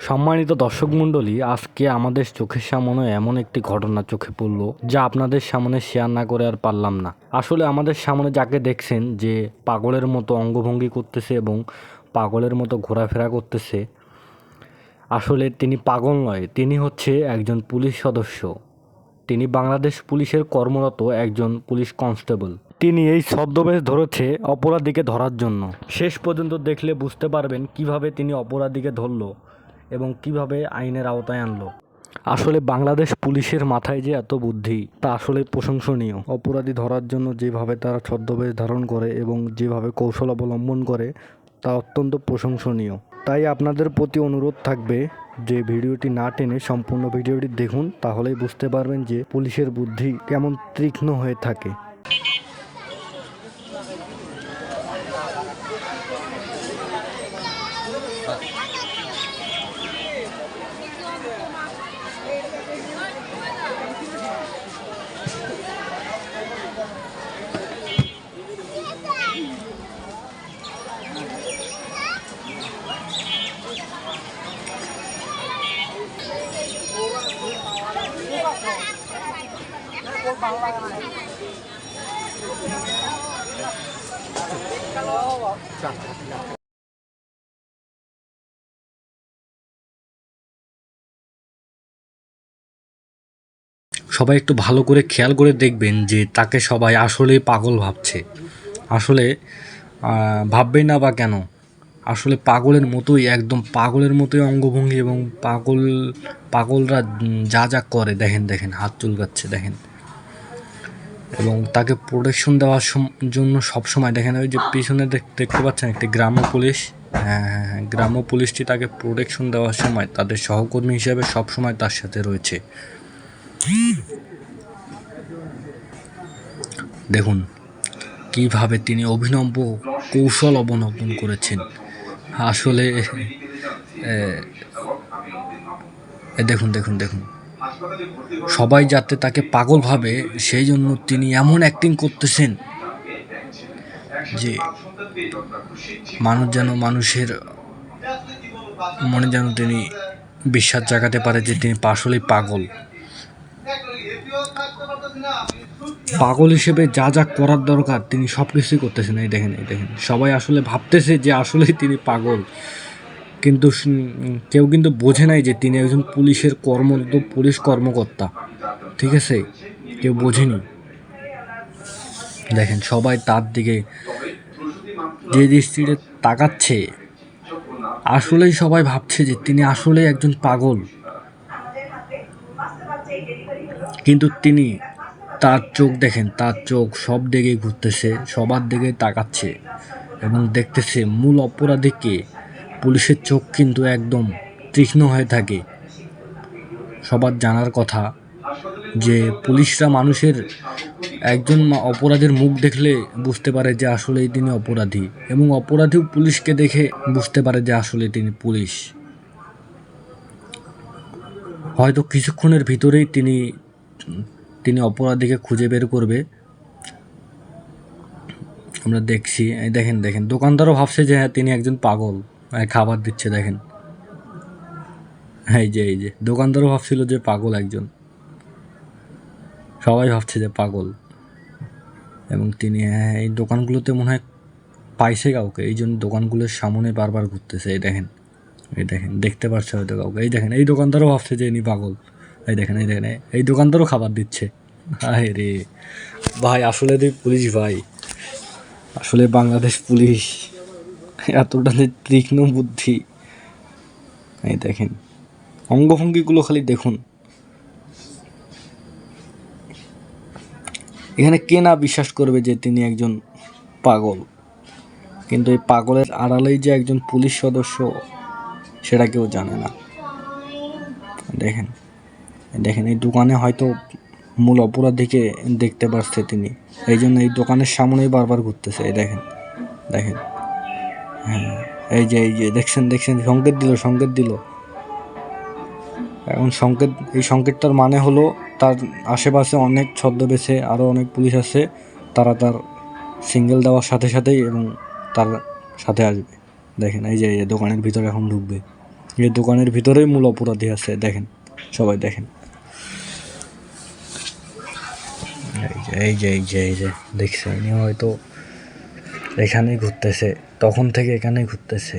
সম্মানিত দর্শক মণ্ডলী, আজকে আমাদের চোখের সামনে এমন একটি ঘটনা চোখে পড়ল যা আপনাদের সামনে শেয়ার না করে আর পারলাম না। আসলে আমাদের সামনে যাকে দেখছেন যে পাগলের মতো অঙ্গভঙ্গি করতেছে এবং পাগলের মতো ঘোরাফেরা করতেছে, আসলে তিনি পাগল নয়, তিনি হচ্ছে একজন পুলিশ সদস্য। তিনি বাংলাদেশ পুলিশের কর্মরত একজন পুলিশ কনস্টেবল। তিনি এই ছদ্মবেশ ধরেছে অপরাধীকে ধরার জন্য। শেষ পর্যন্ত দেখলে বুঝতে পারবেন কিভাবে তিনি অপরাধীকে ধরলো এবং কিভাবে আইনের আওতায় আনলো। আসলে বাংলাদেশ পুলিশের মাথায় যে এত বুদ্ধি তা আসলে প্রশংসনীয়। অপরাধী ধরার জন্য যেভাবে তারা ছদ্মবেশ ধারণ করে এবং যেভাবে কৌশল অবলম্বন করে তা অত্যন্ত প্রশংসনীয়। তাই আপনাদের প্রতি অনুরোধ থাকবে যে ভিডিওটি না টেনে সম্পূর্ণ ভিডিওটি দেখুন, তাহলেই বুঝতে পারবেন যে পুলিশের বুদ্ধি কেমন তীক্ষ্ণ হয়ে থাকে। সবাই একটু ভালো করে খেয়াল করে দেখবেন যে তাকে সবাই আসলেই পাগল ভাবছে। আসলে ভাববেই না বা কেন, আসলে পাগলের মতোই, একদম পাগলের মতোই অঙ্গভঙ্গি এবং পাগলরা যা যা করে দেখেন দেখেন, হাত চুলকাচ্ছে দেখেন। এবং তাকে প্রোটেকশন দেওয়ার জন্য সবসময় দেখেন, ওই যে পিছনে দেখতে পাচ্ছেন একটি গ্রাম্য পুলিশ, হ্যাঁ, গ্রাম্য পুলিশটি তাকে প্রোটেকশন দেওয়ার সময় তাদের সহকর্মী হিসেবে সবসময় তার সাথে রয়েছে। দেখুন কিভাবে তিনি অভিনব কৌশল অবলম্বন করেছেন। আসলে দেখুন দেখুন দেখুন, সবাই যাতে তাকে পাগল ভাবে সেই জন্য তিনি এমন অ্যাক্টিং করতেছেন যে মানুষের মনে যেন তিনি বিশ্বাস জাগাতে পারে যে তিনি আসলেই পাগল। পাগল হিসেবে যা যা করার দরকার তিনি সব কিছুই করতেছেন। এই দেখেন এই দেখেন, সবাই আসলে ভাবতেছে যে আসলেই তিনি পাগল, কিন্তু কেউ কিন্তু বোঝে নাই যে তিনি একজন পুলিশের পুলিশ কর্মকর্তা। ঠিক আছে, কেউ বোঝেনি। দেখেন সবাই তার দিকে যে দৃষ্টিতে তাকাচ্ছে, আসলেই সবাই ভাবছে যে তিনি আসলেই একজন পাগল, কিন্তু তিনি তার চোখ দেখেন, তার চোখ সব দিকে ঘুরতেছে, সবার দিকে তাকাচ্ছে এবং দেখতেছে মূল অপরাধীকে। পুলিশের চোখ কিন্তু একদম তীক্ষ্ণ হয়ে থাকে। সবার জানার কথা যে পুলিশরা মানুষের একজন অপরাধীর মুখ দেখলে বুঝতে পারে যে আসলেই তিনি অপরাধী, এবং অপরাধীও পুলিশকে দেখে বুঝতে পারে যে আসলে তিনি পুলিশ। হয়তো কিছুক্ষণের ভিতরেই তিনি অপরাধীকে খুঁজে বের করবে। আমরা দেখছি, দেখেন দেখেন, দোকানদারও ভাবছে যে হ্যাঁ তিনি একজন পাগল, খাবার দিচ্ছে দেখেন। এই যে দোকানদারও ভাবছিল যে পাগল একজন, সবাই ভাবছে যে পাগল। এবং তিনি এই দোকানগুলোতে মনে হয় পাইছে কাউকে, এই জন্য দোকানগুলোর সামনে বারবার ঘুরতেছে। এই দেখেন দেখতে পাচ্ছে হয়তো কাউকে। এই দেখেন, এই দোকানদারও ভাবছে যে ইনি পাগল। এই দেখেন এই দোকানদারও খাবার দিচ্ছে। আরে রে ভাই, আসলে তুই পুলিশ ভাই, আসলে বাংলাদেশ পুলিশ এতটা তীক্ষ্ণ বুদ্ধি। এই দেখেন অঙ্গভঙ্গিগুলো খালি দেখুন। এখানে কে না বিশ্বাস করবে যে তিনি একজন পাগল, কিন্তু এই পাগলের আড়ালেই যে একজন পুলিশ সদস্য সেটা কেউ জানে না। দেখেন দেখেন, এই দোকানে হয়তো মূল অপরাধীকে দেখতে পাচ্ছে তিনি, এই জন্য এই দোকানের সামনেই বারবার ঘুরতেছে। এই দেখেন দেখেন, হ্যাঁ এই যে দেখছেন সংকেত দিল। এখন এই সংকেতটার মানে হলো তার আশেপাশে অনেক ছদ্মবেশে আরও অনেক পুলিশ আছে, তারা তার সিঙ্গেল দেওয়ার সাথে সাথেই এবং তার সাথে আসবে। দেখেন এই যে দোকানের ভিতরে এখন ঢুকবে। এই দোকানের ভিতরেই মূল অপরাধী আছে, দেখেন সবাই দেখেন। এই যে দেখছেন, হয়তো এখানেই ঘুরতেছে, তখন থেকে এখানেই ঘুরতেছে।